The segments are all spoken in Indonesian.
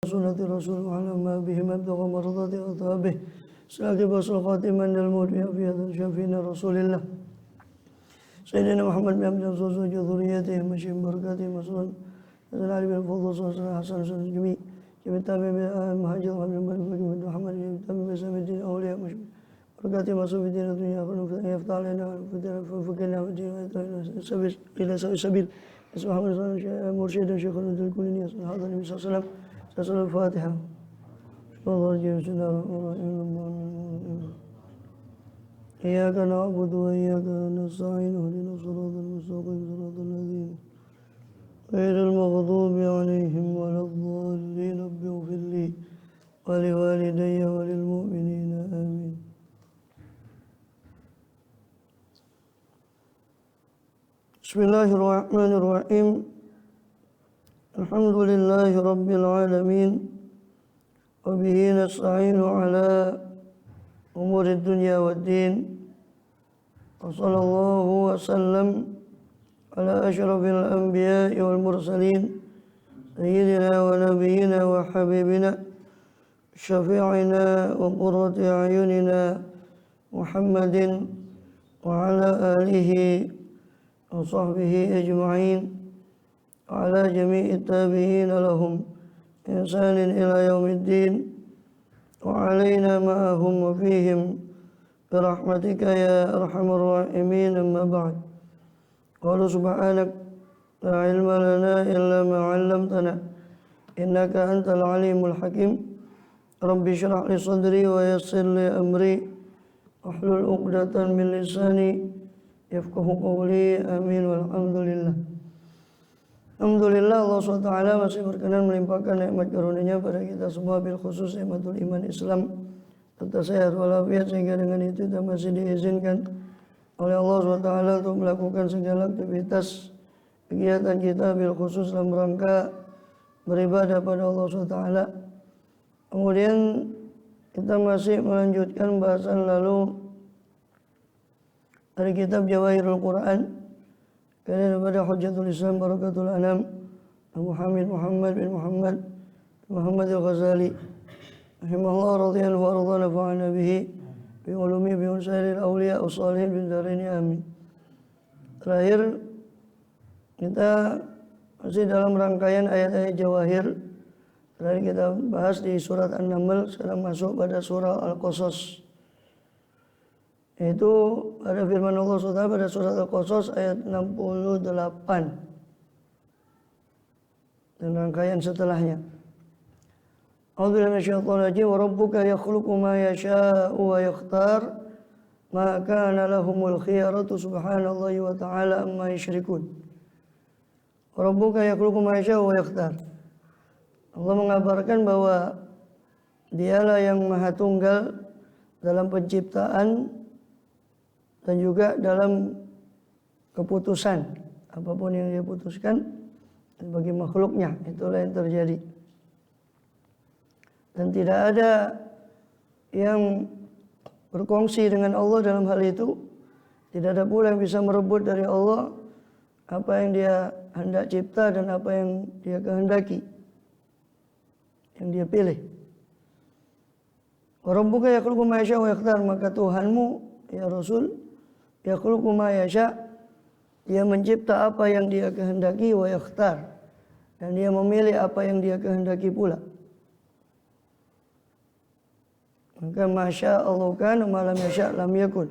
سنة رسول على ما به مبلغ مرضات أصحابه ساكب صلقات من الموت في هذا شافينا رسول الله سيدنا محمد بن عبد الله وذريته مشي بركاته مسؤول هذا علي بن الفضل صلى الله عليه وسلم جميع تابع مهاجر محمد تابع بسم الدين أولياء بركاته مسؤول الدين الدنيا يفتح علينا فكنا إلى سبيل اسمه محمد صلى الله عليه وسلم مرشدا شيخنا الكليني هذا النبي صلى الله عليه وسلم سورة الفاتحة إياك نعبد وإياك نستعين اهدنا الصراط المستقيم صراط الذين غير المغضوب عليهم ولا الضالين رب اغفر لي ولوالدي وللمؤمنين آمين. بسم الله الرحمن الرحيم. الحمد لله رب العالمين وبه نستعين على أمور الدنيا والدين وصلى الله وسلم على أشرف الأنبياء والمرسلين سيدنا ونبينا وحبيبنا شفيعنا وقرة أعيننا محمد وعلى آله وصحبه أجمعين وعلى جميع التابعين لهم إحسان إلى يوم الدين وعلينا معهم وفيهم برحمتك يا أرحم الراحمين. أما بعد قال سبحانك لا علم لنا إلا ما علمتنا إنك أنت العليم الحكيم. رب اشرح لي صدري ويسر لي أمري واحلل عقدة من لساني يفقه قولي آمين والحمد لله. Alhamdulillah Allah SWT masih berkenan melimpahkan nikmat karunia pada kita semua, bil khusus nikmatul iman Islam serta sehat walafiat, sehingga dengan itu kita masih diizinkan oleh Allah SWT untuk melakukan segala aktivitas kegiatan kita bil khusus dalam rangka beribadah pada Allah SWT. Kemudian kita masih melanjutkan bahasan lalu dari kitab Jawahirul Quran daripada Hujjatul Islam Barakatul Anam Abu Hamid Muhammad bin Muhammad Al-Ghazali rahimahullah radhiyallahu anhu wa nafa'ana bihi bi ulumi bi unsairil awliya ussalihin bin darini amin. Terakhir kita masih dalam rangkaian ayat-ayat Jawahir. Terakhir kita bahas di surat An-Naml, sekarang masuk pada surah Al-Qasas. Itu ada firman Allah SWT pada surat Al-Qasas ayat 68 dan rangkaian setelahnya. A'udzubillahi minasyaitonir rajim. Wa rabbuka yakhluqu ma yasha'u wa yakhtar ma kana lahumul khiyaratu subhanallahi wa ta'ala amma yusyrikun. Wa rabbuka yakhluqu ma yasha'u wa yakhtar. Allah mengabarkan bahwa Dialah yang Maha Tunggal dalam penciptaan dan juga dalam keputusan. Apapun yang Dia putuskan bagi makhluknya, itulah yang terjadi. Dan tidak ada yang berkongsi dengan Allah dalam hal itu. Tidak ada pula yang bisa merebut dari Allah apa yang Dia hendak cipta dan apa yang Dia kehendaki, yang Dia pilih. Wa rabbuka yakhluqu ma yasha' wa yakhtar. Maka Tuhanmu ya Rasul yakhluqu ma yasha', Dia mencipta apa yang Dia kehendaki, wa yakhtar, dan Dia memilih apa yang Dia kehendaki pula. Maka masya Allah kan, malam yasha' lam yakun.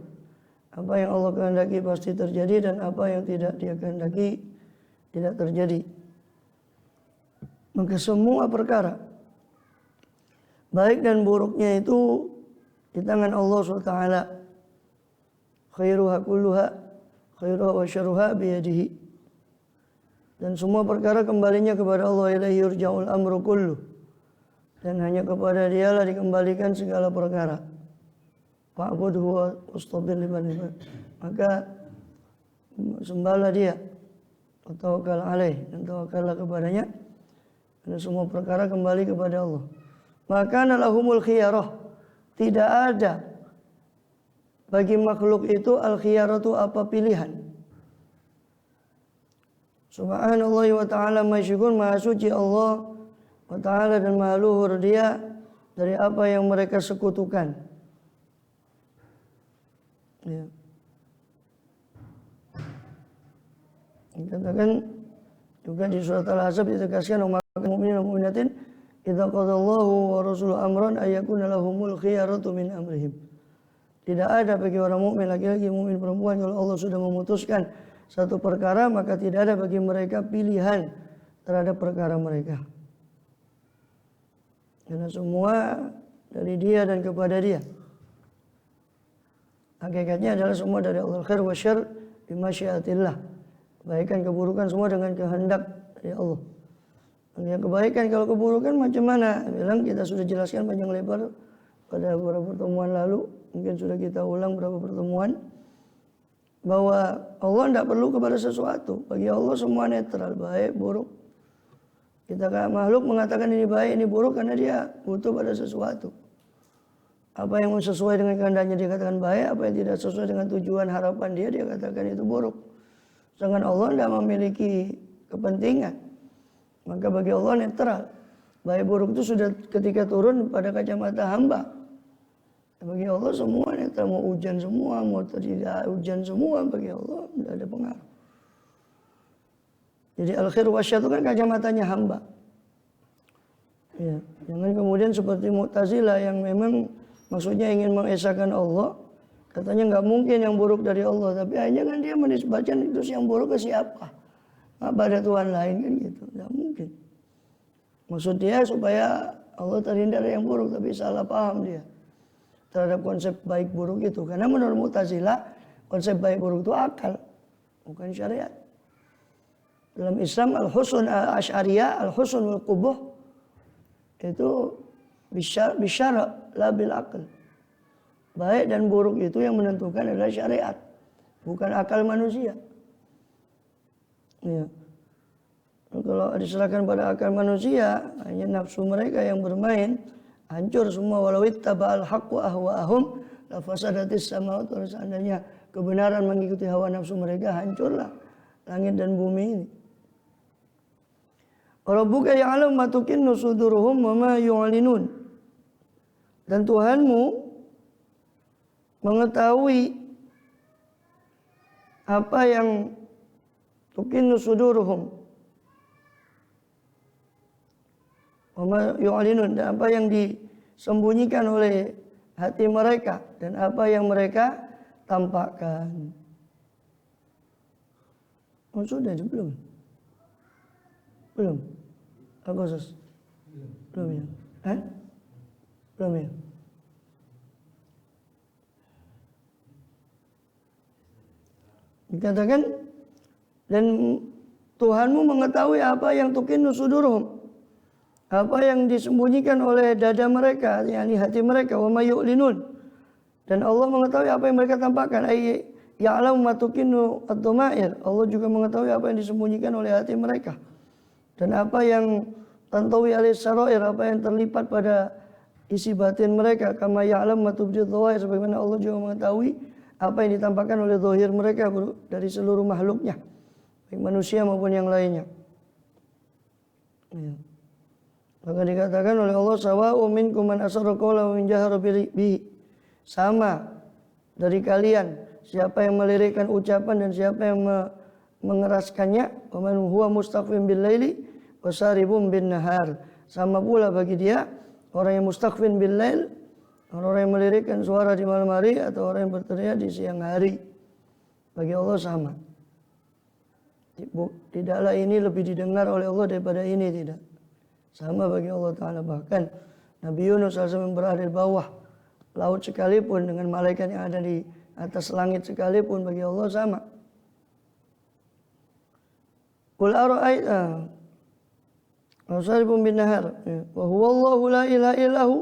Apa yang Allah kehendaki pasti terjadi, dan apa yang tidak Dia kehendaki tidak terjadi. Maka semua perkara baik dan buruknya itu di tangan Allah SWT. Khairuha kulluha khairuha wa syarruha biyadihi. Dan semua perkara kembalinya kepada Allah. Ilaihi yurja'ul amru kullu. Dan hanya kepada Dialah dikembalikan segala perkara. Fa'budhu wa wastabir liman. Maka sembahlah Dia, tawakkal alaih, dan tawakallah kepadanya. Dan semua perkara kembali kepada Allah. Maka lahumul khiyarah. Tidak ada bagi makhluk itu al-khiyaratu apa pilihan. Subhanallah wa ta'ala masyukun, maha suci Allah wa ta'ala dan maha luhur dia dari apa yang mereka sekutukan. Ya. Dikatakan juga di surat Al-Ahzab ditegaskan umat mukminin dan mukminatin idza qadallahu wa rasuluhu amran ayyakuna lahumul khiyaratu min amrihim. Tidak ada bagi orang mukmin laki-laki mukmin perempuan kalau Allah sudah memutuskan satu perkara maka tidak ada bagi mereka pilihan terhadap perkara mereka. Karena semua dari dia dan kepada dia. Hakikatnya adalah semua dari Allah, khair wa syarr bimasyiatillah. Kebaikan keburukan semua dengan kehendak dari Allah. Yang kebaikan kalau keburukan macam mana? Bilang kita sudah jelaskan panjang lebar pada beberapa pertemuan lalu, mungkin sudah kita ulang beberapa pertemuan, bahwa Allah tidak perlu kepada sesuatu. Bagi Allah semua netral, baik, buruk. Kita makhluk mengatakan ini baik, ini buruk karena dia butuh pada sesuatu. Apa yang sesuai dengan kehendaknya dia katakan baik, apa yang tidak sesuai dengan tujuan harapan dia katakan itu buruk. Sedangkan Allah tidak memiliki kepentingan. Maka bagi Allah netral. Baik buruk itu sudah ketika turun pada kacamata hamba. Bagi Allah semua netral, mau hujan semua, mau tidak hujan semua, bagi Allah tidak ada pengaruh. Jadi al-khair wa syarr itu kan kacamatanya hamba. Ya, jangan kemudian seperti Mu'tazilah yang memang maksudnya ingin mengesahkan Allah, katanya nggak mungkin yang buruk dari Allah, tapi hanya kan dia menisbatkan itu yang buruk ke siapa? Apa ada Tuhan lain kan gitu? Nggak mungkin. Maksud dia supaya Allah terhindar dari yang buruk, tapi salah paham dia terhadap konsep baik buruk itu. Karena menurut Mu'tazilah konsep baik buruk itu akal, bukan syariat. Dalam Islam al-husn al-asy'ariyah, al-husn wal qubuh itu bisyara la bil aql. Baik dan buruk itu yang menentukan adalah syariat, bukan akal manusia. Ya. Kalau diserahkan pada akal manusia, hanya nafsu mereka yang bermain, hancur semua. Walau ittaba'al haqqu ahwa'ahum la fasadatis samawati wal ardi. Seandainya kebenaran mengikuti hawa nafsu mereka, hancurlah langit dan bumi ini. Rabbuka ya'lamu ma tukinnu suduruhum wa ma yu'linun. Dan Tuhanmu mengetahui apa yang tukinnu suduruhum wa ma yu'linun, dan apa yang disembunyikan oleh hati mereka dan apa yang mereka tampakkan. Oh sudah belum? Belum? Agustus? Belum ya? Belum ya? Dikatakan dan Tuhanmu mengetahui apa yang tukinnu sudurhum, apa yang disembunyikan oleh dada mereka, yakni hati mereka, wa ma yu'linun, dan Allah mengetahui apa yang mereka tampakkan, ay ya'lamu ma tukinnu ad-dhamair. Allah juga mengetahui apa yang disembunyikan oleh hati mereka dan apa yang tantawi alis sarair, apa yang terlipat pada isi batin mereka, kama ya'lamu ma tubdi dhawahir, sebagaimana Allah juga mengetahui apa yang ditampakkan oleh zahir mereka dari seluruh makhluknya, baik manusia maupun yang lainnya. Ya. Maka dikatakan oleh Allah, sawa'u minkum man asarra qawla wa min jahara bihi. Sama dari kalian siapa yang melirikkan ucapan dan siapa yang mengeraskannya. Wa man huwa mustaqfin bil laili wa saribun bin nahar. Sama pula bagi dia orang yang mustaqfin bil lail, orang yang melirikkan suara di malam hari, atau orang yang berteriak di siang hari. Bagi Allah sama. Tidaklah ini lebih didengar oleh Allah daripada ini, tidak. Sama bagi Allah Ta'ala. Bahkan Nabi Yunus SAW berada di bawah laut sekalipun, dengan malaikat yang ada di atas langit sekalipun, bagi Allah sama. Qul ara'aita wasaribun bin nahar wa huwa Allahu la ilaha illahu.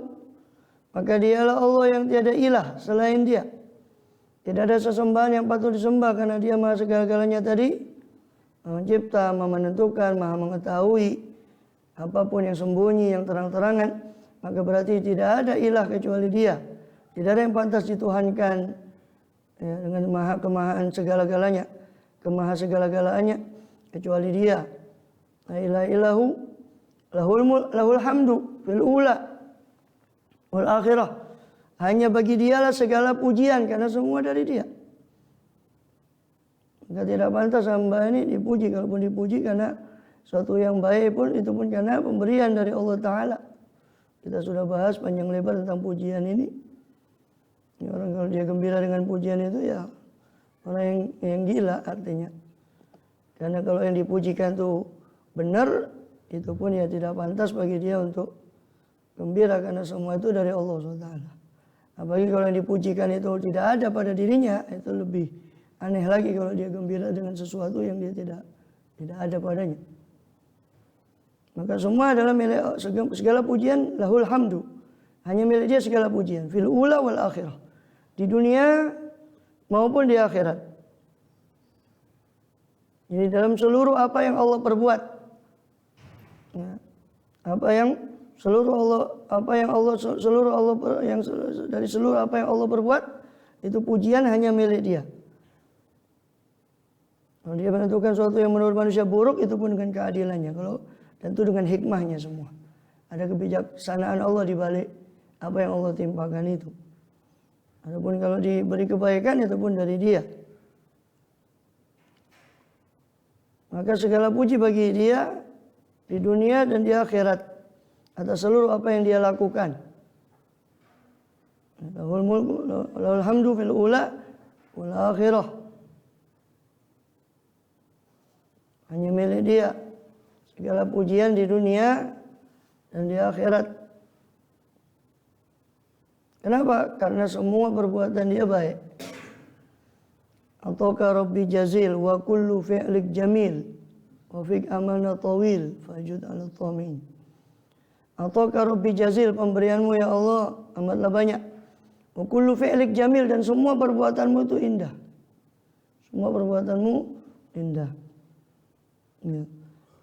Maka dialah Allah yang tiada ilah selain dia. Tidak ada sesembahan yang patut disembah karena dia maha segala-galanya tadi. Maha mencipta, maha menentukan, maha mengetahui apapun yang sembunyi, yang terang-terangan. Maka berarti tidak ada ilah kecuali dia. Tidak ada yang pantas dituhankan ya, dengan maha kemahaan segala-galanya, kemaha segala-galanya kecuali dia. La ilaha illahu, lahul hamdu fil ula wal akhirah. Hanya bagi dialah segala pujian karena semua dari dia. Maka tidak pantas hamba ini dipuji. Kalaupun dipuji karena suatu yang baik pun itu pun karena pemberian dari Allah Ta'ala. Kita sudah bahas panjang lebar tentang pujian ini. Ya, orang kalau dia gembira dengan pujian itu ya orang yang gila artinya. Karena kalau yang dipujikan itu benar, itu pun ya tidak pantas bagi dia untuk gembira karena semua itu dari Allah SWT. Apalagi kalau yang dipujikan itu tidak ada pada dirinya, itu lebih aneh lagi kalau dia gembira dengan sesuatu yang dia tidak ada padanya. Maka semua adalah milik, segala pujian lahul hamdu. Hanya milik dia segala pujian. Fil ula wal akhirah. Di dunia maupun di akhirat. Jadi dalam seluruh apa yang Allah perbuat. Ya, dari seluruh apa yang Allah perbuat, itu pujian hanya milik dia. Kalau dia menentukan sesuatu yang menurut manusia buruk, itu pun dengan keadilannya. Kalau tentu dengan hikmahnya semua. Ada kebijaksanaan Allah di balik apa yang Allah timpakan itu. Adapun kalau diberi kebaikan, itu pun dari dia. Maka segala puji bagi dia di dunia dan di akhirat atas seluruh apa yang dia lakukan. Lahul mulku, lahul hamdu fil ula wal akhirah. Hanya milik dia segala pujian di dunia dan di akhirat. Kenapa? Karena semua perbuatan dia baik. Ataka rabbi jazil wa kullu fi'lik jamil wa fik amana tawil fajud ala tamin. Ataka rabbi jazil, pemberianmu ya Allah amatlah banyak. Wa kullu fi'lik jamil, dan semua perbuatanmu itu indah. Semua perbuatanmu indah. Ya.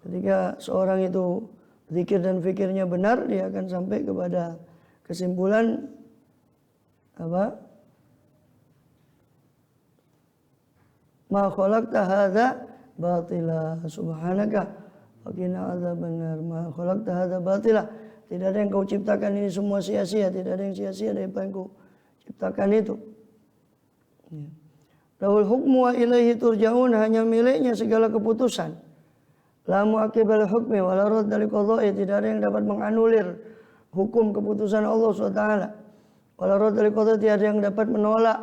Ketika seorang itu zikir dan fikirnya benar, dia akan sampai kepada kesimpulan apa? Ma khalaqta hadza batila subhanaka wa qina adzabannar. Ma khalaqta hadza batila. Tidak ada yang kau ciptakan ini semua sia-sia, tidak ada yang sia-sia dari apa yang kau ciptakan itu. Ya. Lahul hukmu wa ilaihi turja'un, hanya miliknya segala keputusan. La mu'aqibal hukmi wa la radda li qada'i, tidak ada yang dapat menganulir hukum keputusan Allah SWT. Wa la radda li qada'i, tidak ada yang dapat menolak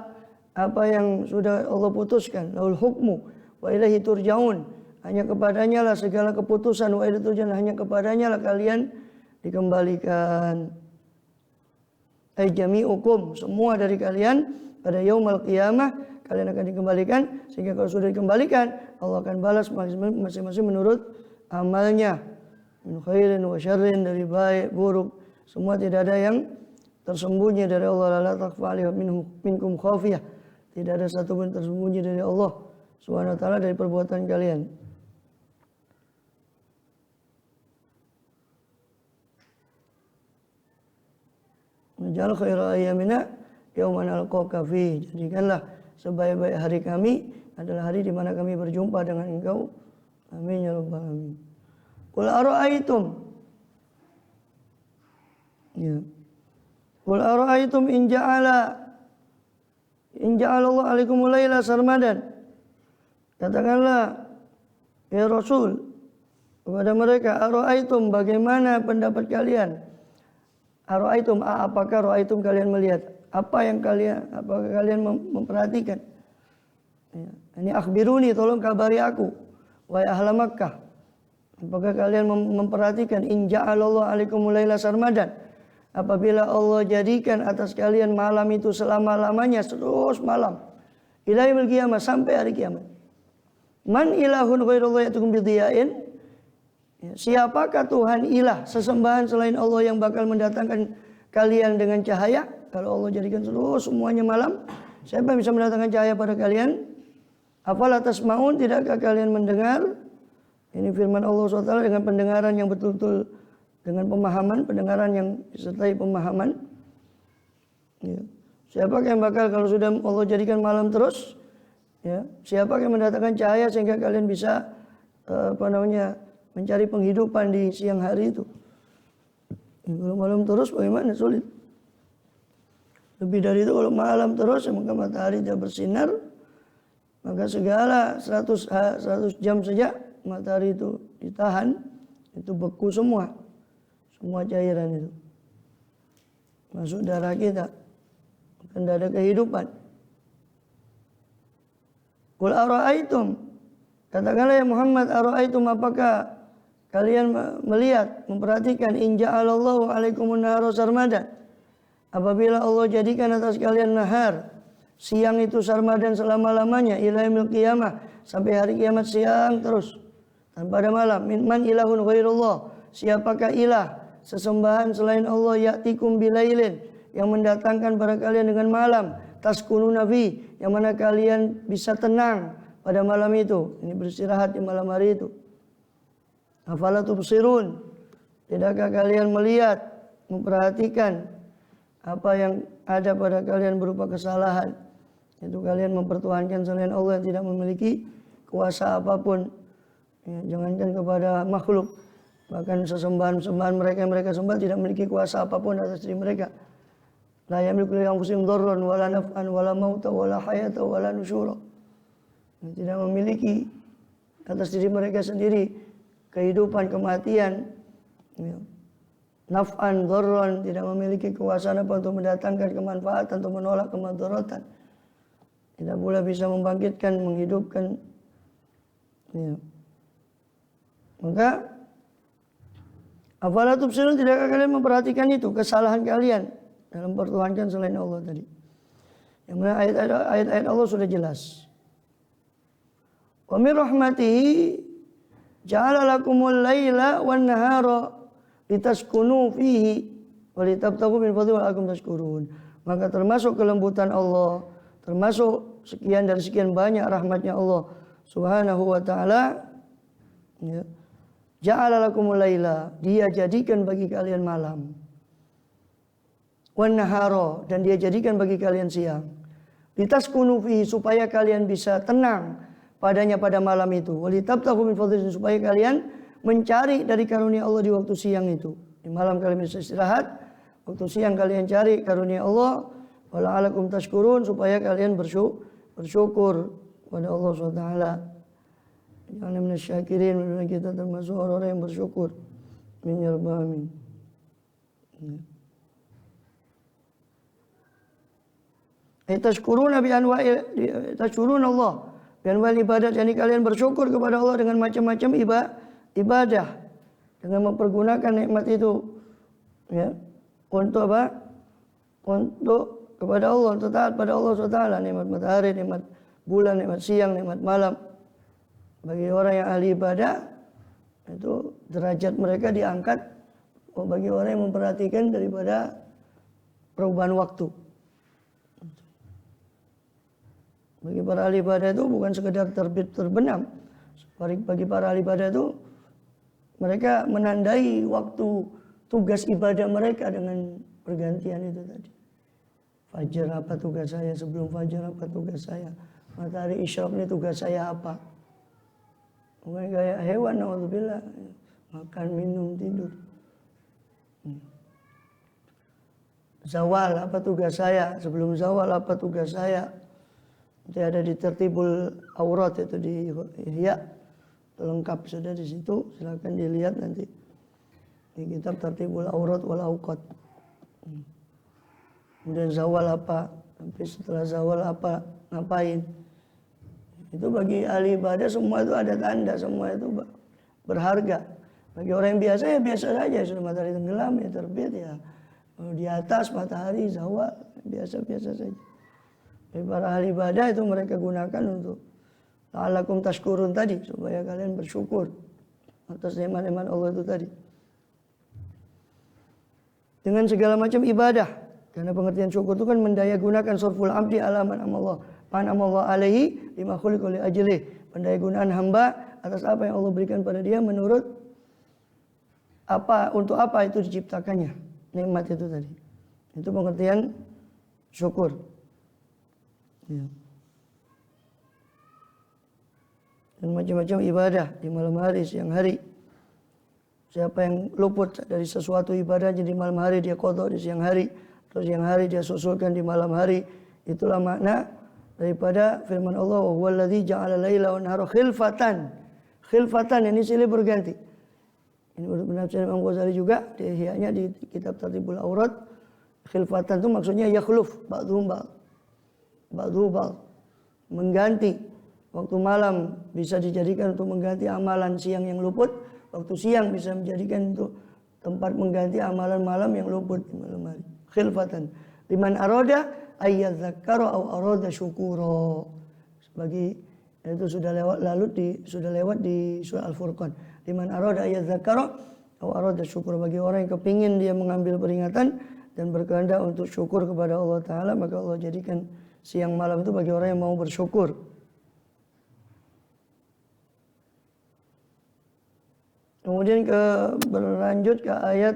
apa yang sudah Allah putuskan. Lahul hukmu wa ilaihi turja'un, hanya kepadanya lah segala keputusan. Wa ilaihi turja'un, hanya kepadanya lah kalian dikembalikan. Ai jami'ukum, semua dari kalian pada yaumul qiyamah kalian akan dikembalikan, sehingga kalau sudah dikembalikan Allah akan balas masing-masing menurut amalnya. Min khairin wa syarrin, dari baik buruk, semua tidak ada yang tersembunyi dari Allah. La takhfa alaihi minkum khafiyah, tidak ada satu pun tersembunyi dari Allah Subhanahu wa taala dari perbuatan kalian. Jal khaira ayyamina yauman alqaka fi, jadikanlah sebaik-baik hari kami adalah hari di mana kami berjumpa dengan engkau. Amin ya rabbal alamin. Qul ara'aytum, ya, qul ara'aytum in ja'ala Allah alaikumul laila sarmadan. Katakanlah ya Rasul kepada mereka, ara'aytum, bagaimana pendapat kalian? Ara'aytum, apakah ra'aytum, kalian melihat? Apakah kalian memperhatikan? Ya. Ini akhbiruni, tolong kabari aku. Wahai ahla Makkah, apakah kalian memperhatikan in ja'alallahu alaikumul laila sarmadan? Apabila Allah jadikan atas kalian malam itu selama-lamanya, terus malam. Ila yaumil qiyamah, sampai hari kiamat. Man ilahun ghairullah yatukum bidiya'in? Ya, siapakah Tuhan ilah sesembahan selain Allah yang bakal mendatangkan kalian dengan cahaya? Kalau Allah jadikan semuanya malam, siapa yang bisa mendatangkan cahaya pada kalian? Afala tasma'un, tidakkah kalian mendengar? Ini firman Allah SWT dengan pendengaran yang betul-betul, dengan pemahaman, pendengaran yang disertai pemahaman. Ya. Siapakah yang bakal, kalau sudah Allah jadikan malam terus, ya, siapakah yang mendatangkan cahaya sehingga kalian bisa mencari penghidupan di siang hari itu. Kalau malam terus bagaimana? Sulit. Lebih dari itu kalau malam terus maka matahari tidak bersinar, maka segala 100 jam saja matahari itu ditahan, itu beku semua cairan itu masuk darah kita, tidak ada kehidupan. Qul ara'aitum, katakanlah ya Muhammad, ara'aitum, apakah kalian melihat, memperhatikan, in ja'alallahu alaikumun nahara sarmadan, apabila Allah jadikan atas kalian nahar, siang itu sarmadan selama-lamanya, ila yaumil qiyamah, sampai hari kiamat siang terus tanpa ada malam. Man ilahun ghairullah, siapakah ilah sesembahan selain Allah, ya'tikum bilailin, yang mendatangkan pada kalian dengan malam, taskununa fi, yang mana kalian bisa tenang pada malam itu, ini beristirahat di malam hari itu. Afala tubsirun, tidakkah kalian melihat, memperhatikan apa yang ada pada kalian berupa kesalahan, itu kalian mempertuhankan selain Allah yang tidak memiliki kuasa apapun, ya, jangankan kepada makhluk, bahkan sesembahan-sembahan mereka yang mereka sembah tidak memiliki kuasa apapun atas diri mereka. La yamliku li anfusihim dharran wala naf'an wala mauta wala hayata wala nusyura, tidak memiliki atas diri mereka sendiri kehidupan, kematian, ya. Naf'an, dharran, tidak memiliki kekuasaan apa untuk mendatangkan kemanfaatan, untuk menolak kemudaratan, tidak pula bisa membangkitkan, menghidupkan, ya. Maka afala tubsirun, tidakkah kalian memperhatikan itu, kesalahan kalian dalam mempertuhankan selain Allah tadi, yang mana ayat-ayat Allah sudah jelas. Wa min rahmatihi ja'ala lakumul laila wan nahara litaskunu fihi wa litabtaghu min fadlihi wa la'allakum tashkurun. Maka termasuk kelembutan Allah, termasuk sekian dari sekian banyak rahmatnya Allah Subhanahu wa taala, ya. Ja'ala lakumul laila, dia jadikan bagi kalian malam. Wan nahara, dan dia jadikan bagi kalian siang. Litaskunu fihi, supaya kalian bisa tenang padanya pada malam itu. Walitabtaghu min fadlihi, supaya kalian mencari dari karunia Allah di waktu siang itu. Di malam kalian bisa istirahat, waktu siang kalian cari karunia Allah. Wala'alakum tashkurun, supaya kalian bersyukur kepada Allah SWT. Jangan minasyakirin, mudah-mudahan kita termasuk orang-orang yang bersyukur. Amin ya rabbal alamin. Tashkuruna bi anwa'i, tashkuruna Allah dan wal ibadat, jadi kalian bersyukur kepada Allah dengan macam-macam ibadah, dengan mempergunakan nikmat itu, ya, untuk apa? Untuk kepada Allah, untuk taat pada Allah SWT. Nikmat matahari, nikmat bulan, nikmat siang, nikmat malam. Bagi orang yang ahli ibadah, itu derajat mereka diangkat bagi orang yang memperhatikan daripada perubahan waktu. Bagi para ahli ibadah itu bukan sekedar terbit terbenam. Bagi para ahli ibadah itu, mereka menandai waktu tugas ibadah mereka dengan pergantian itu tadi. Fajar apa tugas saya, sebelum fajar apa tugas saya, matahari isyraq ini tugas saya apa. Bukan kayak hewan, naudzubillah, makan, minum, tidur. Zawal apa tugas saya, sebelum zawal apa tugas saya. Itu ada di tertibul aurat, itu di Ihya, lengkap sudah di situ, silakan dilihat nanti di kitab tertibul aurat wal auqat. Kemudian zawal apa, sampai setelah zawal apa, ngapain. Itu bagi ahli ibadah semua itu ada tanda, semua itu berharga. Bagi orang yang biasa ya biasa saja, sudah matahari tenggelam ya terbit ya, di atas matahari zawal, biasa-biasa saja. Bagi para ahli ibadah itu mereka gunakan untuk la'allakum tashkurun tadi, supaya kalian bersyukur atas nikmat-nikmat Allah itu tadi. Dengan segala macam ibadah, karena pengertian syukur itu kan mendaya gunakan surful abdi alaman amallah, man amallah alaihi lima khuliqa li ajlih, mendaya gunaan hamba atas apa yang Allah berikan pada dia menurut apa, untuk apa itu diciptakannya nikmat itu tadi. Itu pengertian syukur. Ya. Dan macam-macam ibadah di malam hari, siang hari. Siapa yang luput dari sesuatu ibadahnya di malam hari dia qadha di siang hari, terus siang hari dia susulkan di malam hari. Itulah makna daripada firman Allah, wa huwallazi ja'ala laila wan nahara khilfatan. Khilfatan ini silih berganti. Ini menurut Imam Ghazali juga di Ihya-nya di kitab Tartibul Aurat. Khilfatan itu maksudnya yakhluf ba'dhum ba'd. Mengganti. Waktu malam bisa dijadikan untuk mengganti amalan siang yang luput. Waktu siang bisa menjadikan untuk tempat mengganti amalan malam yang luput di malam hari. Khilfatan. Liman arada ayyadzakkara aw arada syukura. Sebagai itu sudah lewat di surah Al-Furqan. Liman arada ayyadzakkara aw arada syukura. Bagi orang yang kepingin dia mengambil peringatan dan berkehendak untuk syukur kepada Allah Ta'ala, maka Allah jadikan siang malam itu bagi orang yang mau bersyukur. Kemudian berlanjut ke ayat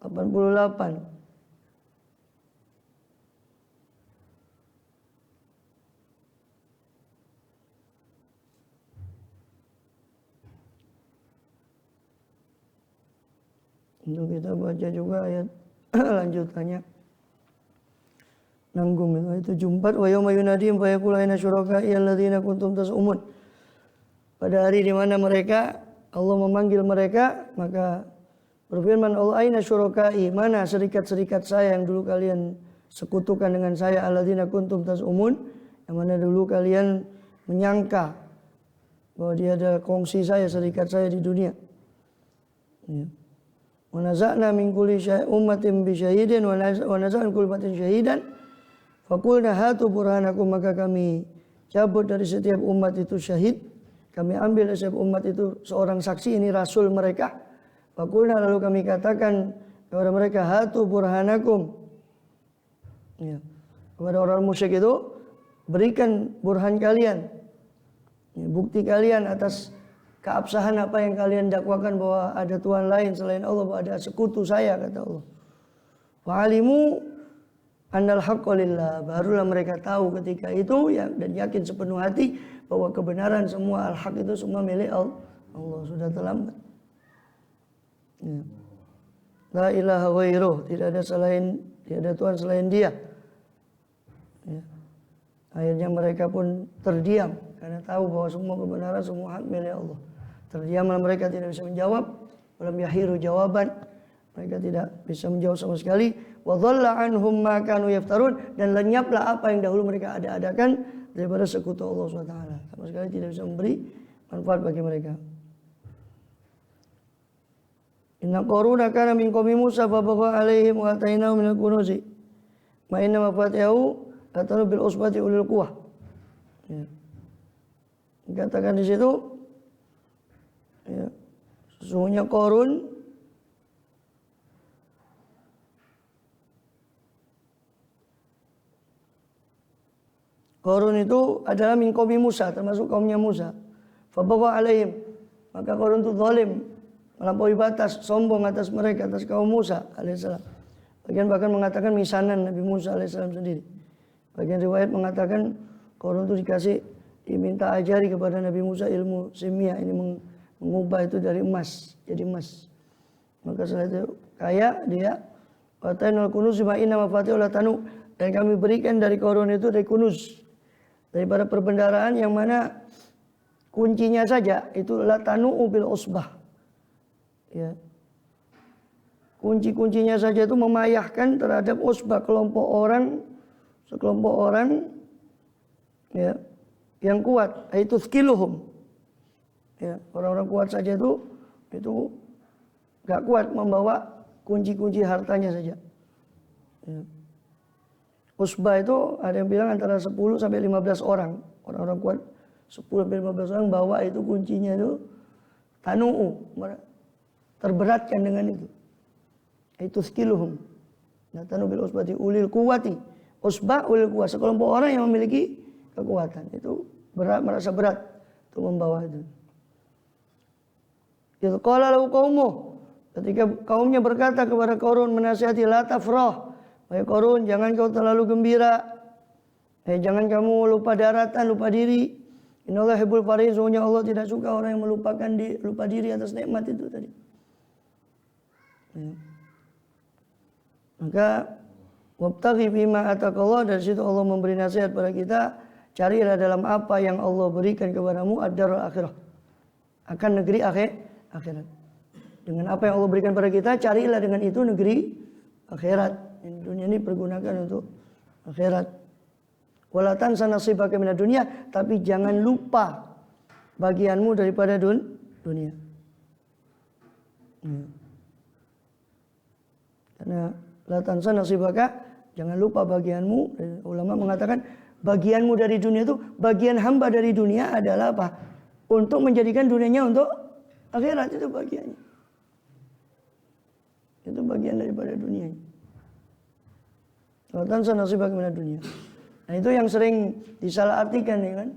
88. Untuk kita baca juga ayat lanjutannya. Nanggung itu 74. Wa yauma yunadihim fa yaqulu ayna syuraka'i alladzina kuntum tas'umun. Pada hari di mana Allah memanggil mereka, maka berfirman Allah, aina syuraka'i, mana serikat-serikat saya yang dulu kalian sekutukan dengan saya, alladzina kuntum tas'umun, yang mana dulu kalian menyangka bahwa dia ada kongsi saya, serikat saya di dunia. Ya. Wa naza'na min kulli ummatin bi syahidin wa naza'na min kulli ummatin syahidan faqulna hatu burhanakum, maka kami cabut dari setiap umat itu syahid. Kami ambil dari setiap umat itu seorang saksi, ini rasul mereka. Faqulna, lalu kami katakan kepada mereka, hatu burhanakum. Ya. Kepada orang musyrik itu, berikan burhan kalian. Ya, bukti kalian atas keabsahan apa yang kalian dakwakan bahwa ada Tuhan lain selain Allah, bahwa ada sekutu saya, kata Allah. Fa'alimu annal haqqa lillah. Barulah mereka tahu ketika itu ya, dan yakin sepenuh hati bahwa kebenaran semua al-haq itu semua milik Allah. Sudah terlambat. Ya. La ilaha ghairuh, tidak ada Tuhan selain Dia. Ya. Akhirnya mereka pun terdiam karena tahu bahwa semua kebenaran, semua hak milik Allah. Terdiamlah mereka, tidak bisa menjawab. Walam yahiru jawaban. Mereka tidak bisa menjawab sama sekali. Wa dhalla anhum ma kanu yaftarun, dan lenyaplah apa yang dahulu mereka ada-adakan daripada sekutu Allah SWT. Sama sekali tidak bisa memberi manfaat bagi mereka. Inna Qaruna kana min qaumi Musa fa bagha alaihim wa atainahu minal kunuzi ma inna mafatihahu latanu bil usbati ulil quwwah. Ya. Dikatakan di situ ya, sesungguhnya Qarun itu adalah min qaumi Musa, termasuk kaumnya Musa. Fa bagha alaihim, maka Qarun itu zalim, melampaui batas, sombong atas mereka, atas kaum Musa alaihissalam. Bagian bahkan mengatakan misanan Nabi Musa alaihissalam sendiri. Bagian riwayat mengatakan Qarun itu diminta ajari kepada Nabi Musa ilmu simia, ini mengubah itu dari emas jadi emas. Maka setelah itu kaya dia, watainal kunuz ma inna mafatihul latanu, dan kami berikan dari Qarun itu dari kunuz, daripada perbendaraan yang mana kuncinya saja itu latanu bil usbah. Ya. Kunci-kuncinya saja itu memayahkan terhadap usbah, sekelompok orang ya, yang kuat, itu skiluhum. Ya, orang-orang kuat saja itu gak kuat membawa kunci-kunci hartanya saja. Ya. Usbah itu ada yang bilang antara 10 sampai 15 orang. Orang-orang kuat 10 sampai 15 orang bawa itu kuncinya itu tanu'u. Terberatkan dengan itu. Itu skiluhum. Nah, tanu bil usbati ulil kuwati. Usbah ulil kuwah. Sekelompok orang yang memiliki kekuatan. Itu merasa berat untuk membawa itu. Idh qala lahu qaumuh. Ketika kaumnya berkata kepada Qarun menasihati, la tafrah. Wahai Qarun, jangan kau terlalu gembira. Jangan kamu lupa daratan, lupa diri. Innallaha yuhibbul farihin, sesungguhnya Allah tidak suka orang yang lupa diri atas nikmat itu tadi. Ya. Maka wabtaghi bima atakallah, dari situ Allah memberi nasihat pada kita, carilah dalam apa yang Allah berikan kepadamu ad-darul akhirah, akan negeri akhirat. Dengan apa yang Allah berikan pada kita, carilah dengan itu negeri akhirat. Yang dunia ini pergunakan untuk akhirat. Wala tansa nasibaka minad dunya, tapi jangan lupa bagianmu daripada dunia. Karena la tansa nasibaka, jangan lupa bagianmu. Ulama mengatakan bagianmu dari dunia itu, bagian hamba dari dunia adalah apa? Untuk menjadikan dunianya untuk akhirat, itu bagiannya. Itu bagian daripada dunia. La tansa nasibaka minad dunya. Nah, itu yang sering disalahartikan, ya kan?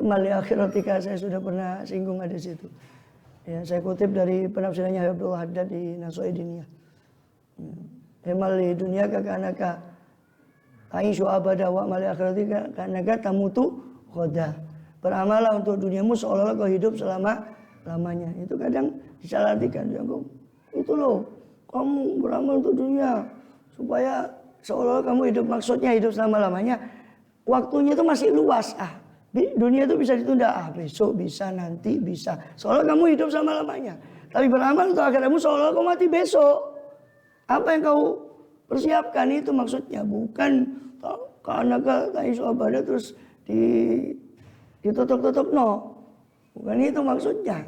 Mali akhiratika, saya sudah pernah singgung ada situ. Ya, saya kutip dari penafsirannya Abdullah Haddad di Nasoidiniyah. Mali dunia kakanaka aisyu abada wa mali akhiratika kanaka tamutu khoda. Beramalah untuk duniamu seolah-olah kau hidup selama-lamanya. Itu kadang disalahartikan. Itu loh, kamu beramal untuk dunia supaya seolah-olah kamu hidup, maksudnya hidup selama-lamanya. Waktunya itu masih luas. Dunia itu bisa ditunda. Besok bisa, nanti bisa. Seolah kamu hidup selama-lamanya. Tapi beramal untuk akhiratmu seolah kau mati besok. Apa yang kau persiapkan itu maksudnya. Bukan karena kata isu abada terus ditutup-tutup. No. Bukan itu maksudnya.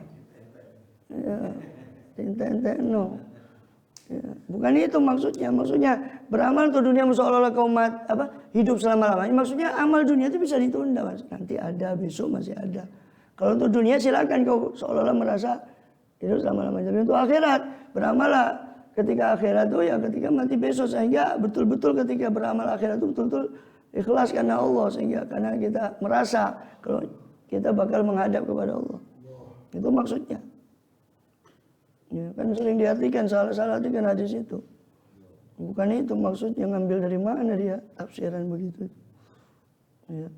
No. Ya, bukan itu maksudnya. Maksudnya beramal untuk dunia seolah-olah kau hidup selama-lamanya. Maksudnya amal dunia itu bisa ditunda, Mas. Nanti ada, besok masih ada. Kalau untuk dunia silakan kau seolah-olah merasa hidup selama-lamanya. Tapi untuk akhirat, beramallah ketika akhirat itu ya ketika mati besok, sehingga betul-betul ketika beramal akhirat itu betul-betul ikhlas karena Allah, sehingga karena kita merasa kalau kita bakal menghadap kepada Allah. Itu maksudnya. Ya, kan sering diartikan, salah artikan hadis itu. Bukan itu maksudnya, ngambil dari mana dia tafsiran begitu. Ya.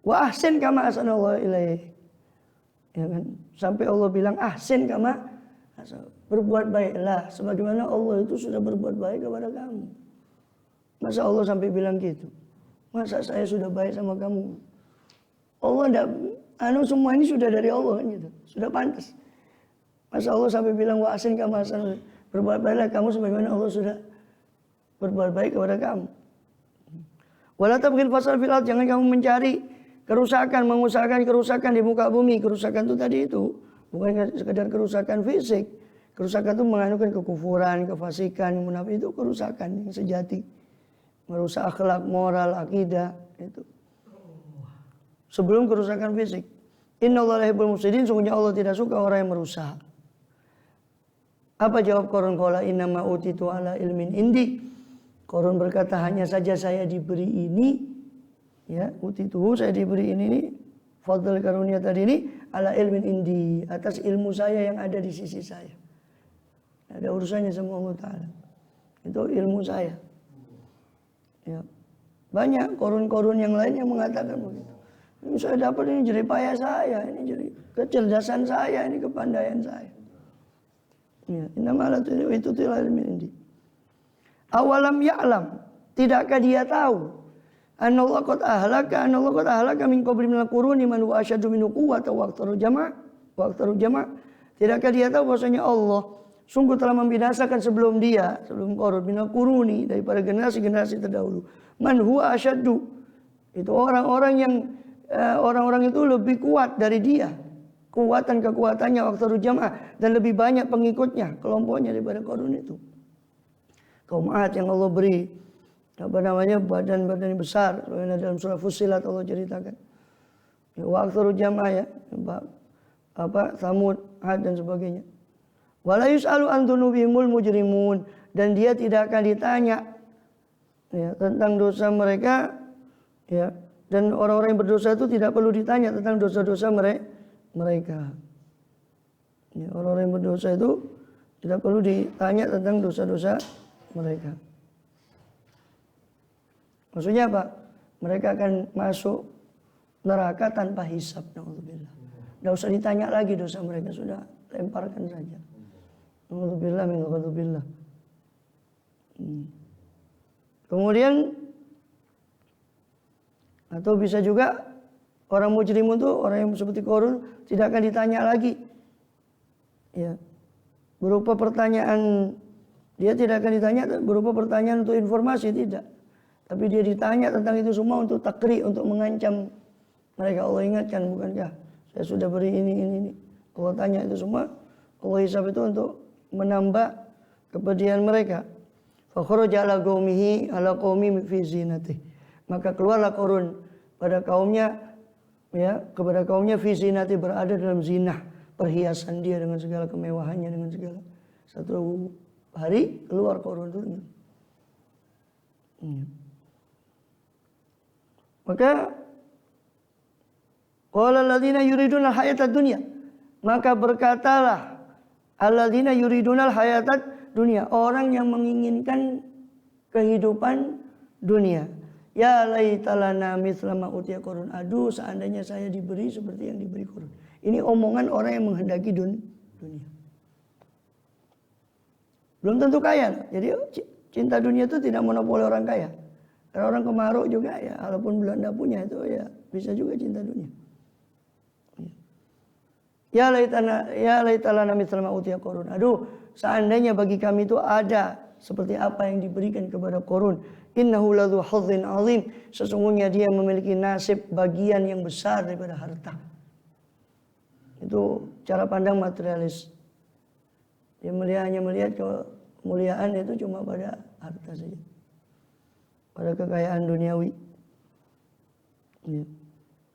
Wa ahsin kama ahsanallahu ilaik. Ya kan? Sampai Allah bilang ahsin kama, berbuat baiklah sebagaimana Allah itu sudah berbuat baik kepada kamu. Masa Allah sampai bilang gitu? Masa saya sudah baik sama kamu? Allah enggak, semua ini sudah dari Allah kan gitu. Sudah pantas. Masa Allah sampai bilang wa ahsin kama ahsanallahu ilaik, berbuat baiklah kamu sebagaimana Allah sudah berbuat baik kepada kamu. Wala tabghil fasad fil ardh, jangan kamu mencari kerusakan, mengusahakan kerusakan di muka bumi. Kerusakan itu tadi itu bukan sekedar kerusakan fisik. Kerusakan itu mengandungkan kekufuran, kefasikan, munafik, itu kerusakan yang sejati. Merusak akhlak, moral, akidah itu. Sebelum kerusakan fisik. Innallaha la yuhibbul mufsidin, sungguhnya Allah tidak suka orang yang merusak. Apa jawab Qarun? Qala innama utitu ala ilmin indi. Qarun berkata, hanya saja saya diberi ini, ya, utitu, saya diberi ini fadl karunia tadi ini ala ilmin indi, atas ilmu saya yang ada di sisi saya. Ada urusannya sama Allah Ta'ala. Itu ilmu saya. Ya. Banyak korun-korun yang lain yang mengatakan begitu. Ini saya dapat, ini jerih payah saya, ini jerih kecerdasan saya, ini kepandaian saya. Ya, innama itu ilmin indi. Awalam ya'lam, tidakkah dia tahu? Anallah qad ahlaka min qabli minal quruni man huwa asyaddu minhu quwwatan wa aktsaru jama'. Tidakkah dia tahu bahwasanya Allah sungguh telah membinasakan sebelum Qarun minal quruni, daripada generasi-generasi terdahulu. Man huwa asyaddu, itu orang-orang itu lebih kuat dari dia. Kekuatannya waktu jamaah, dan lebih banyak pengikutnya, kelompoknya daripada Qarun itu. Kaum Ad yang Allah beri badan-badan besar, dalam surah Fussilat Allah ceritakan. Ya, waktu jamaah ya, Samud, Ad dan sebagainya. Wala yus'alu an dzunubihimul mujrimun, dan dia tidak akan ditanya ya, tentang dosa mereka, ya, dan orang-orang yang berdosa itu tidak perlu ditanya tentang dosa-dosa mereka. Ya, orang-orang yang berdosa itu tidak perlu ditanya tentang dosa-dosa mereka. Maksudnya apa? Mereka akan masuk neraka tanpa hisab. Naudzubillah. Tidak usah ditanya lagi dosa mereka, sudah lemparkan saja. Naudzubillah min ghadzabillah. Kemudian atau bisa juga orang mujrim itu, orang yang seperti Qarun tidak akan ditanya lagi. Ya. Berupa pertanyaan, dia tidak akan ditanya berupa pertanyaan untuk informasi, tidak. Tapi dia ditanya tentang itu semua untuk takri, untuk mengancam mereka. Allah ingatkan, bukankah saya sudah beri ini. Allah tanya itu semua. Allah hisab itu untuk menambah kepedihan mereka. Fa kharaja ala qaumihi ala qaumi fi zinatihi. Maka keluarlah Qarun pada kaumnya, ya, kepada kaumnya fi zinati, berada dalam zinah, perhiasan dia dengan segala kemewahannya, dengan segala. Satu hari keluar Qarun itu. Maka qala alladziina yuriduna al-hayatad dunya, maka berkatalah alladziina yuriduna al-hayatad dunya, orang yang menginginkan kehidupan dunia. Ya laitalana mithla ma utiya Qarun. Aduh, seandainya saya diberi seperti yang diberi Qarun. Ini omongan orang yang menghendaki dunia. Belum tentu kaya. Jadi cinta dunia itu tidak monopoli orang kaya. Karena orang kemaruk juga ya, walaupun belum tidak punya itu ya bisa juga cinta dunia. Ya laitalana mithla ma utiya Qarun. Aduh, seandainya bagi kami itu ada seperti apa yang diberikan kepada Qarun. Innahu ladzu hazzin azim. Sesungguhnya dia memiliki nasib bagian yang besar daripada harta. Itu cara pandang materialis. Dia hanya melihat kemuliaan itu cuma pada harta saja, pada kekayaan duniawi.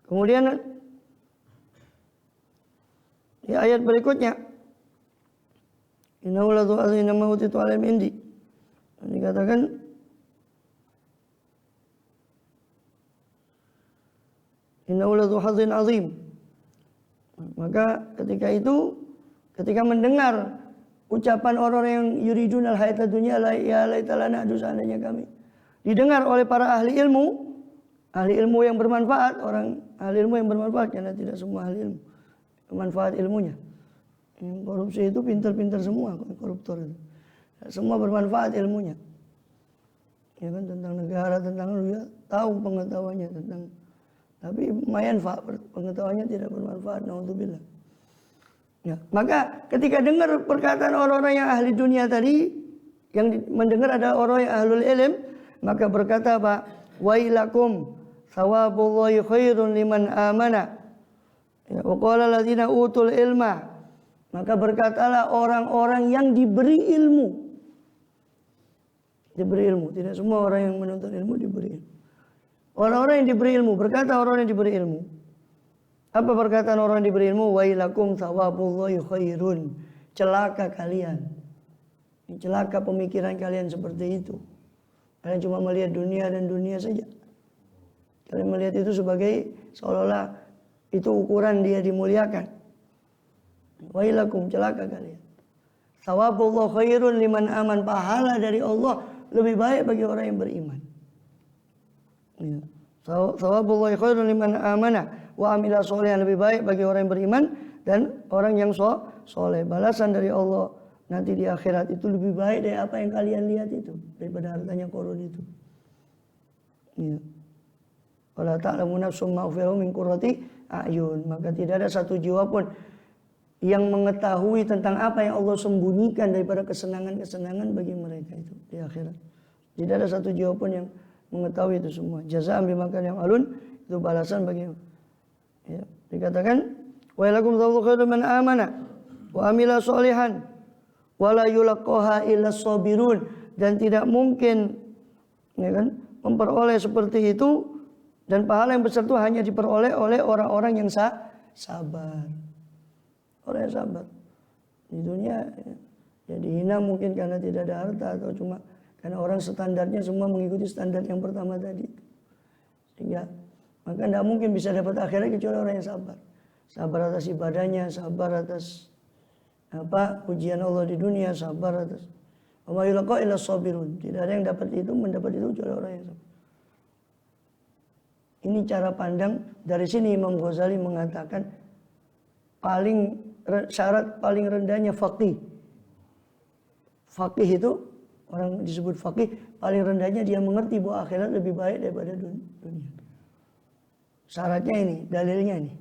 Kemudian di ayat berikutnya, innahu ladzu hazzin ma utitu alim indi. Dikatakan innahu ladzu hazzin azim. Maka ketika mendengar ucapan orang yang yuridunal hayatad dunya, ya laitalana, aduh seandainya kami, didengar oleh para ahli ilmu yang bermanfaat, orang ahli ilmu yang bermanfaat, karena tidak semua ahli ilmu bermanfaat ilmunya. Korupsi itu pintar-pintar semua, koruptor itu. Semua bermanfaat ilmunya. Ya kan, tentang negara, tentang dunia, tahu pengetahuannya tentang, tapi lumayan pengetahuannya tidak bermanfaat. Naudzubillah. Ya, maka ketika dengar perkataan orang-orang yang ahli dunia tadi, yang mendengar adalah orang yang ahlul ilm, maka berkata apa? Wailakum thawabullahi khairun liman amana. Ya, wa qala alladziina utul ilma. Maka berkatalah orang-orang yang diberi ilmu. Diberi ilmu, tidak semua orang yang menuntut ilmu diberi ilmu. Orang-orang yang diberi ilmu, berkata orang yang diberi ilmu. Apa perkataan orang yang diberi ilmu? Wailakum thawabullahi khairun. Celaka kalian. Celaka pemikiran kalian seperti itu. Kalian cuma melihat dunia dan dunia saja. Kalian melihat itu sebagai seolah-olah itu ukuran dia dimuliakan. Wailakum, celaka kalian. Thawabullah khairun liman aman. Pahala dari Allah lebih baik bagi orang yang beriman. Ya. Thawabullah khairun liman amana wa amila sholihan, lebih baik bagi orang yang beriman dan orang yang soleh. Balasan dari Allah nanti di akhirat itu lebih baik dari apa yang kalian lihat itu, daripada hartanya Qarun itu. Ya. Wala ta'lamu nafsum ma ukhfiya lahum min qurrati a'yun. Maka tidak ada satu jiwa pun yang mengetahui tentang apa yang Allah sembunyikan daripada kesenangan-kesenangan bagi mereka itu di akhirat. Tidak ada satu jiwa pun yang mengetahui itu semua. Jazaa'an bima kanu ya'malun, itu balasan bagi, ya, dikatakan wa lakum thawabul khairu man amana wa amila sholihan wa la yulaqaha illa sabirun, dan tidak mungkin, ya kan, memperoleh seperti itu, dan pahala yang besar itu hanya diperoleh oleh orang-orang yang sabar. Orang yang sabar. Di dunia ya dihina mungkin karena tidak ada harta, atau cuma karena orang standarnya semua mengikuti standar yang pertama tadi. Sehingga maka tidak mungkin bisa dapat akhirat kecuali orang yang sabar. Sabar atas ibadahnya, sabar atas ujian Allah di dunia, sabar atas wa yulqa illa sabirun. Tidak ada yang dapat itu, mendapat itu kecuali orang yang sabar. Ini cara pandang. Dari sini Imam Ghazali mengatakan syarat paling rendahnya faqih. Faqih itu orang disebut faqih, paling rendahnya dia mengerti bahwa akhirat lebih baik daripada dunia. Syaratnya ini, dalilnya ini.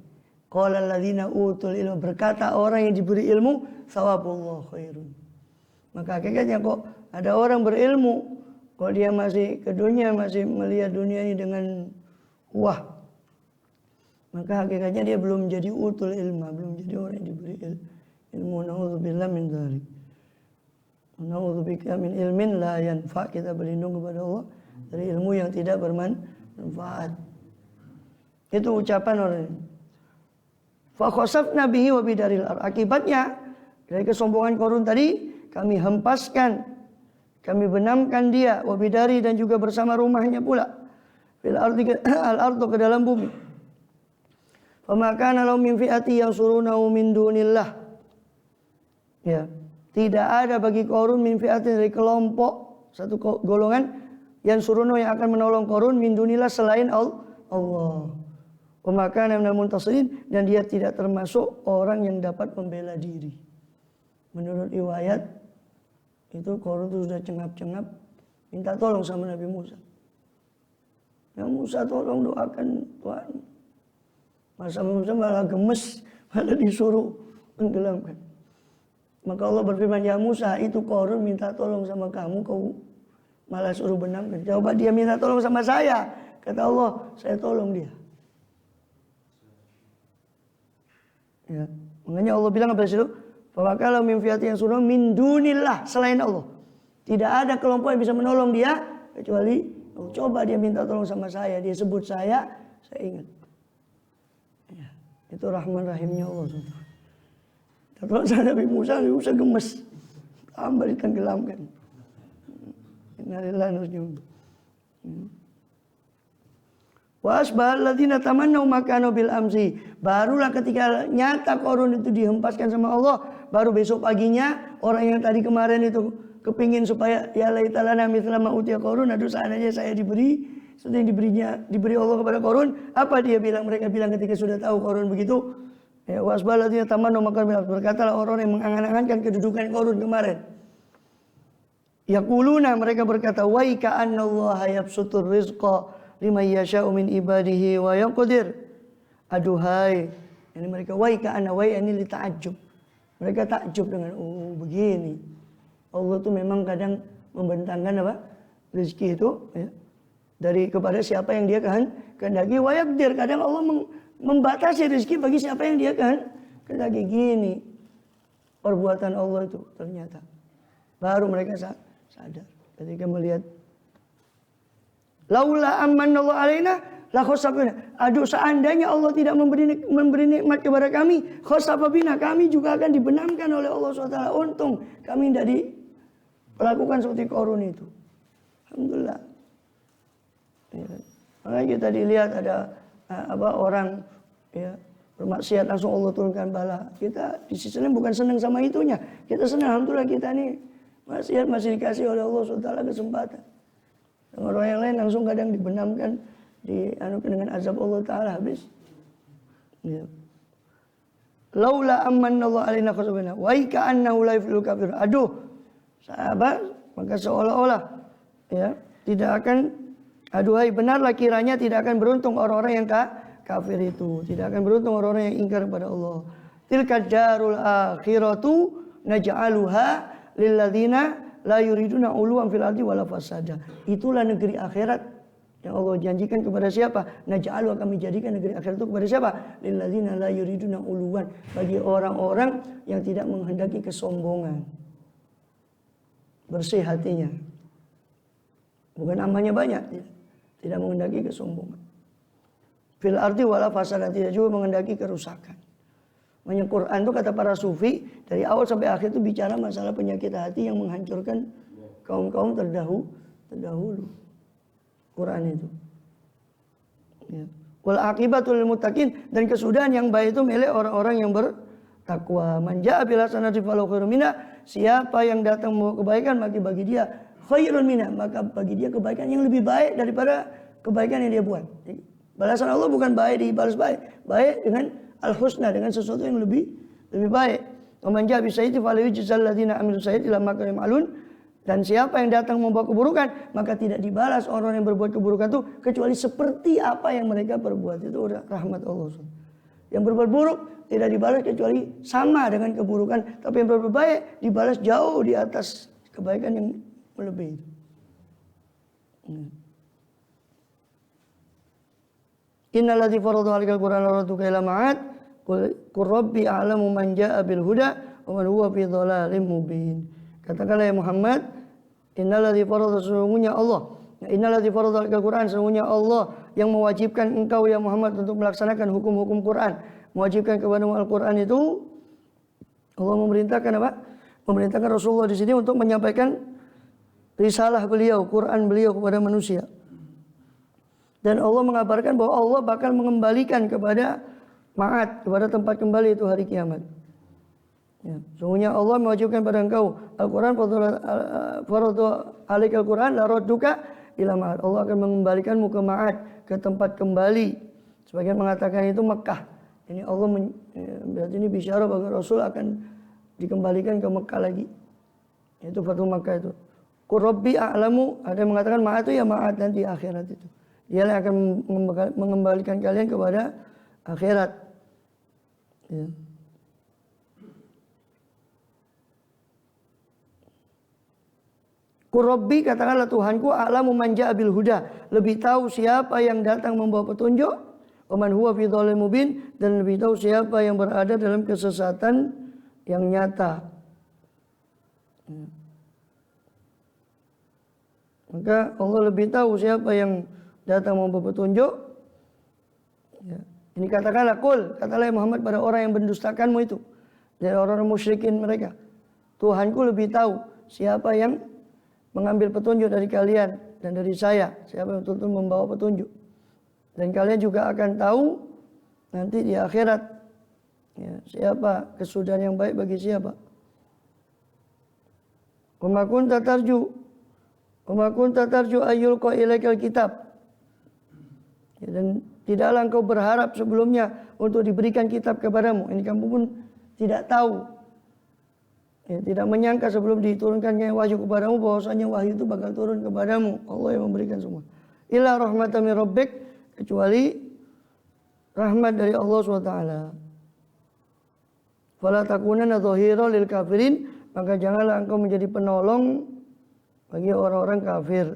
Qala alladzina utul ilmu, berkata orang yang diberi ilmu, thawabullah khairun. Maka hakikatnya kok ada orang berilmu, kok dia masih ke dunia, masih melihat dunia ini dengan wah, maka hakikatnya dia belum menjadi utul ilmu, belum menjadi orang yang diberi ilmu. Na'udzubillah min dzalik. Na'udzubika min ilmin la yanfa. Kita berlindung kepada Allah dari ilmu yang tidak bermanfaat. Itu ucapan orang ini. Fa khasafna bihi wa bidaril ard. Akibatnya dari kesombongan Qarun tadi, kami hempaskan, kami benamkan dia wa bidari, dan juga bersama rumahnya pula. Fil ardi al-ardu, ke dalam bumi. Fa ma kana lahum min fi'ati yansurunahu min dunillah. Ya, tidak ada bagi Qarun min fi'atin, dari kelompok, satu golongan yang suruno yang akan menolong Qarun min dunillah, selain Allah. Wa ma kana minal muntasirin, dan dia tidak termasuk orang yang dapat membela diri. Menurut riwayat itu Qarun itu sudah cengap-cengap minta tolong sama Nabi Musa. Ya Musa, tolong doakan Tuhan. Masa Musa malah gemes, malah disuruh tenggelamkan. Maka Allah berfirman, ya Musa, itu Qarun minta tolong sama kamu, kau malah suruh benamkan. Coba dia minta tolong sama saya. Kata Allah, saya tolong dia. Ya, makanya Allah bilang apa situ? Fawakalau min fi'ati yang suruh min dunillah, selain Allah. Tidak ada kelompok yang bisa menolong dia kecuali Allah. Coba dia minta tolong sama saya, dia sebut saya ingat. Ya, itu rahman rahimnya Allah. Tolong sama Nabi Musa gemes, tambah ditenggelamkan. Innalillahi wa inna ilaihi raji'un. Wa asbahal ladzina tamannau makana bil amsi. Barulah ketika nyata Qarun itu dihempaskan sama Allah, baru besok paginya orang yang tadi kemarin itu kepingin supaya ya laitalana mithla ma utiya Qarun, aduh seandainya saya diberi seperti yang diberi Allah kepada Qarun. Apa dia bilang? Mereka bilang ketika sudah tahu Qarun begitu, ya wa asbahal ladzina tamannau makana bil amsi. Berkatalah orang yang mengangan-angankan kedudukan Qarun kemarin. Yaquluna, mereka berkata, wa ka annallaha yabsutur rizqa liman yasha'u min ibadihi wa yaqdir. Aduhai, ini mereka waika ana wai, ini li ta'ajjub. Mereka takjub dengan begini. Allah tuh memang kadang membentangkan apa? Rezeki itu ya, dari kepada siapa yang dia kehendaki. Wa yaqdir, kadang Allah membatasi rezeki bagi siapa yang dia kehendaki. Gini perbuatan Allah itu ternyata. Baru mereka sadar ketika melihat laula amanallahu alaina la khosafina. Aduh, seandainya Allah tidak memberi nikmat kepada kami, khosafina, kami juga akan dibenamkan oleh Allah SWT. Untung kami tidak diperlakukan seperti Qarun itu. Alhamdulillah. Ya. Makanya kita dilihat ada orang ya bermaksiat, langsung Allah turunkan bala. Kita di sisi lain bukan senang sama itunya. Kita senang, alhamdulillah kita nih maksiat masih dikasih oleh Allah SWT kesempatan. Orang yang lain langsung kadang dibenamkan dengan azab Allah Ta'ala habis. Ya. Laula amanallahu alaina khasabana wa ka'annahu la yuflihul kafir. Aduh, sahabat, maka seolah-olah ya tidak akan, aduhai, benarlah kiranya tidak akan beruntung orang-orang yang kafir itu, tidak akan beruntung orang-orang yang ingkar kepada Allah. Tilka darul akhiratu naj'aluha lil ladzina la yuriduna uluwan fil ardi wala fasada. Itulah negeri akhirat yang Allah janjikan kepada siapa? Naj'alu, kami jadikan negeri akhirat itu kepada siapa? Lil ladzina la yuriduna uluwan, bagi orang-orang yang tidak menghendaki kesombongan. Bersih hatinya. Bukan amalnya banyak, tidak menghendaki kesombongan. Fil ardi wala fasada, tidak juga menghendaki kerusakan. Makanya Quran itu kata para sufi dari awal sampai akhir itu bicara masalah penyakit hati yang menghancurkan kaum-kaum terdahulu. Quran itu. Ya. Wal aqibatul lil muttaqin, dan kesudahan yang baik itu milik orang-orang yang bertakwa. Man jaa bil hasanati falahu khairun minha, siapa yang datang membawa kebaikan bagi dia khairun minha, maka bagi dia kebaikan yang lebih baik daripada kebaikan yang dia buat. Jadi, Balasan Allah bukan baik dibalas baik. Baik dengan al-husna, dengan sesuatu yang lebih baik. Wa man jaa bis-sayyi'ati falyujzal ladzina 'amilu sayyi'ati ila ma kanu ya'malun. Dan siapa yang datang membawa keburukan, maka tidak dibalas orang yang berbuat keburukan itu kecuali seperti apa yang mereka perbuat. Itu udah rahmat Allah. Yang berbuat buruk tidak dibalas kecuali sama dengan keburukan, tapi yang berbuat baik dibalas jauh di atas kebaikan yang melebihi. Innalladzina faradu 'alaikal Qur'ana laraduka ila ma'ad qul rabbi a'lamu man jaa'a bil huda wa man huwa fi dhalalim mubin. Katakanlah ya Muhammad, innalladzina farada sesungguhnya Allah. Innalladzina farada al-Qur'an sesungguhnya Allah yang mewajibkan engkau ya Muhammad untuk melaksanakan hukum-hukum Quran. Mewajibkan kepada Al-Qur'an itu Allah memerintahkan apa? Memerintahkan Rasulullah di sini untuk menyampaikan risalah beliau, Quran beliau kepada manusia. Dan Allah mengabarkan bahwa Allah bakal mengembalikan kepada ma'ad, kepada tempat kembali itu hari kiamat. Ya, sesungguhnya Allah mewajibkan pada engkau Al-Quran, faradu alaikal Quran laradduka ila ma'ad. Allah akan mengembalikanmu ke ma'ad, ke tempat kembali. Sebagian mengatakan itu Mekah. Ini Allah berarti ini bisyarah bahwa Rasul akan dikembalikan ke Mekah lagi. Itu Fatu Mekah itu. Qur rabbi a'lamu, ada yang mengatakan ma'ad itu ya ma'ad nanti akhirat itu. Dia yang akan mengembalikan kalian kepada akhirat. Ya. Rabbi katakanlah Tuhanku a'lamu man jaa'a bil huda, lebih tahu siapa yang datang membawa petunjuk, wa man huwa fi dhalalin mubin, dan lebih tahu siapa yang berada dalam kesesatan yang nyata. Maka Allah lebih tahu siapa yang datang membawa petunjuk. Ya. Ini katakanlah katakanlah Muhammad pada orang yang mendustakanmu itu, dari orang-orang musyrikin mereka. Tuhanku lebih tahu siapa yang mengambil petunjuk dari kalian dan dari saya, siapa yang betul-betul membawa petunjuk. Dan kalian juga akan tahu nanti di akhirat ya, siapa kesudahan yang baik bagi siapa. Wa ma kunta tarju ayyulqa ilaikal kitab. Ya, dan tidaklah engkau berharap sebelumnya untuk diberikan kitab kepadamu. Ini kamu pun tidak tahu. Ya, tidak menyangka sebelum diturunkannya wahyu kepadamu bahwasanya wahyu itu bakal turun kepadamu. Allah yang memberikan semua. Illa rahmatan min rabbik, kecuali rahmat dari Allah SWT. Fala takunanna dhahira lil kafirin, maka janganlah engkau menjadi penolong bagi orang-orang kafir.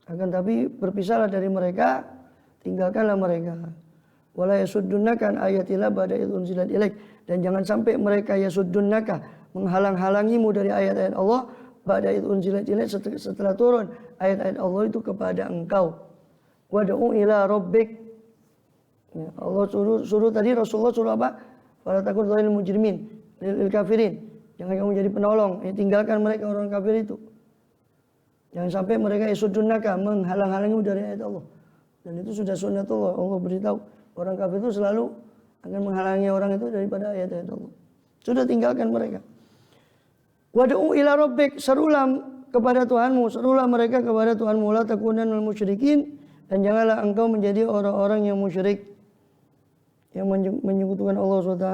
Akan tapi berpisahlah dari mereka, tinggalkanlah mereka. Wala yasuddunaka an ayatillah ba'da idh unzilat ilaik, dan jangan sampai mereka yasuddunaka, menghalang-halangimu dari ayat-ayat Allah ba'da idh unzilat ilaik, setelah turun ayat-ayat Allah itu kepada engkau. Wad'u ila rabbik. Ya, Allah suruh tadi Rasulullah suruh apa? Fala takun dzalil mujrimin lil kafirin. Jangan kamu jadi penolong, tinggalkan mereka orang kafir itu. Jangan sampai mereka yasuddunaka, menghalang-halangimu dari ayat Allah. Dan itu sudah sunnatullah. Allah beritahu orang kafir itu selalu akan menghalangi orang itu daripada ayat-ayat Allah. Sudah tinggalkan mereka. Wad'u ila rabbik, serulah kepada Tuhanmu, serulah mereka kepada Tuhanmu, la takunanal musyrikin, dan janganlah engkau menjadi orang-orang yang musyrik, yang menyekutukan Allah SWT.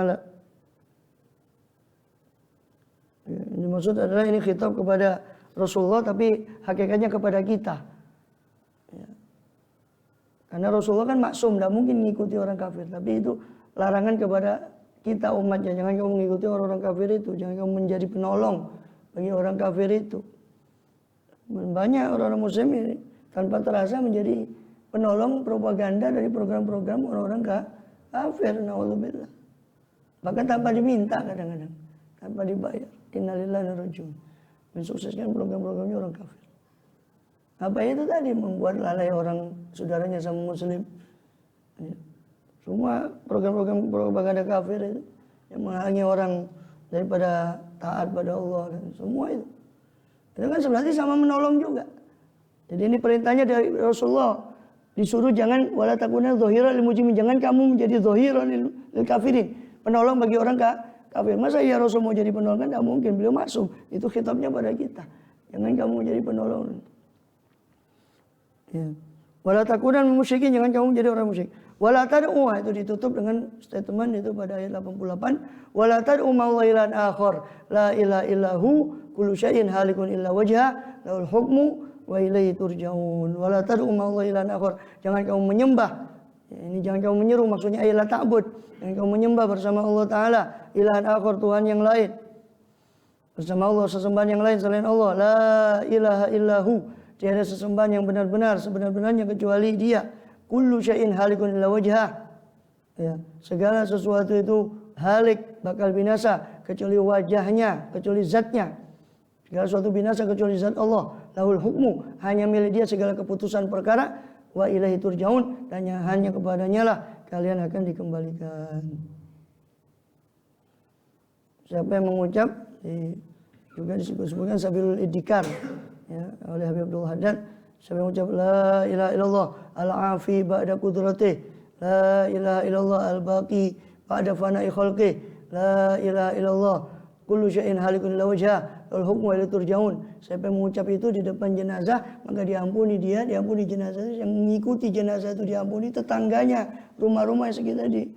Ya, ini maksud adalah ini khitab kepada Rasulullah, tapi hakikatnya kepada kita. Ya. Karena Rasulullah kan maksum, tidak mungkin mengikuti orang kafir, tapi itu larangan kepada kita umatnya. Jangan kamu mengikuti orang-orang kafir itu, jangan kamu menjadi penolong bagi orang kafir itu. Banyak orang-orang muslim ini tanpa terasa menjadi penolong propaganda dari program-program orang-orang kafir, naudzubillah. Bahkan tanpa diminta kadang-kadang, tanpa dibayar. Innalillahi wa inna ilaihi raji'un. Mensukseskan program-programnya orang kafir. Apa itu tadi? Membuat lalai orang saudaranya sama muslim. Ya. Semua program-program propaganda kafir itu yang menghalangi orang daripada taat pada Allah dan semua itu. Itu kan sebenarnya sama menolong juga. Jadi ini perintahnya dari Rasulullah. Disuruh jangan wala takuna dhahira lil mujrimin, jangan kamu menjadi dhahira lil kafirin, penolong bagi orang kafir. Masa ya Rasul mau jadi penolong? Kan tidak mungkin, beliau maksum. Itu khitabnya pada kita. Jangan kamu menjadi penolong. Ya. Wala takunan musyrikin, jangan kamu menjadi orang musyrik. Wala tad'u, itu ditutup dengan statement itu pada ayat 88. Wala tad'u ma'allahi ilahan akhar, la ilaha illahu, kullu syai'in halikun illa wajha, lahul hukmu wa ilaihi turja'un. Wala tad'u ma'allahi ilahan akhar, jangan kamu menyembah. Ini jangan kamu menyeru, maksudnya ayat la ta'bud. Jangan kamu menyembah bersama Allah Ta'ala ilahan akhar, Tuhan yang lain. Bersama Allah sesembahan yang lain selain Allah. La ilaha illahu, tiada sesembahan yang benar-benar sebenar-benarnya kecuali Dia. Kullu syai'in halikun illa wajhah. Ya, segala sesuatu itu halik, bakal binasa kecuali wajahnya, kecuali zatnya. Segala sesuatu binasa kecuali zat Allah. Lahul hukmu, hanya milik Dia segala keputusan perkara. Wa ilaihi turja'un, dan hanya kepadanya lah kalian akan dikembalikan. Siapa yang mengucap juga disebutkan sabilul idikar, ya, oleh Habib Abdul Haddad. Siapa yang mengucap la ilaha illallah al-afi ba'da qudrati, la ilaha illallah al-baqi ba'da fana'i khalqi, la ilaha illallah kullu syai'in halikun illa wajhah, al hukmu wa ilaihi turja'un. Siapa yang mengucap itu di depan jenazah, maka diampuni dia, diampuni jenazah. Yang mengikuti jenazah itu diampuni, tetangganya, rumah-rumah yang sekitar di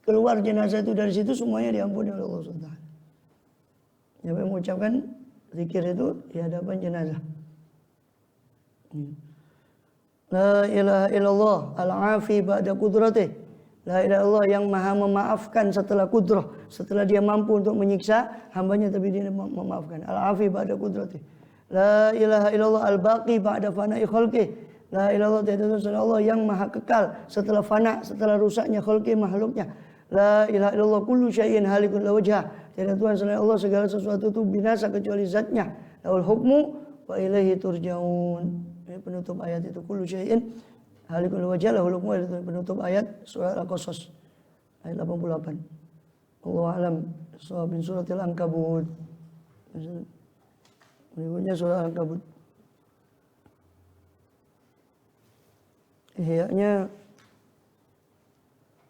keluar jenazah itu dari situ semuanya diampuni oleh Allah SWT. Siapa yang mengucapkan zikir itu di hadapan jenazah. La ilaha illallah al-afi ba'da qudrati. La ilaha illallah yang maha memaafkan setelah kudrah, setelah Dia mampu untuk menyiksa hambanya tapi Dia memaafkan. Al-afi ba'da qudrati. La ilaha illallah al-baqi ba'da fana'i khalqi. La ilaha illallah tiada Tuhan selain Allah yang maha kekal setelah fana, setelah rusaknya khalqi, makhluknya. La ilaha illallah kullu syai'in halikun illa wajhah. Tiada Tuhan selain Allah, segala sesuatu itu binasa kecuali zatnya. Lahul hukmu wa ilaihi turja'un. Ini penutup ayat itu, kullu syai'in halikun illa wajhah, lahul hukmu, itu penutup ayat surat Al-Qasas ayat 88. Allahu a'lam bishawab. Suratil Ankabut. Berikutnya surat Al-Ankabut. Ihya'nya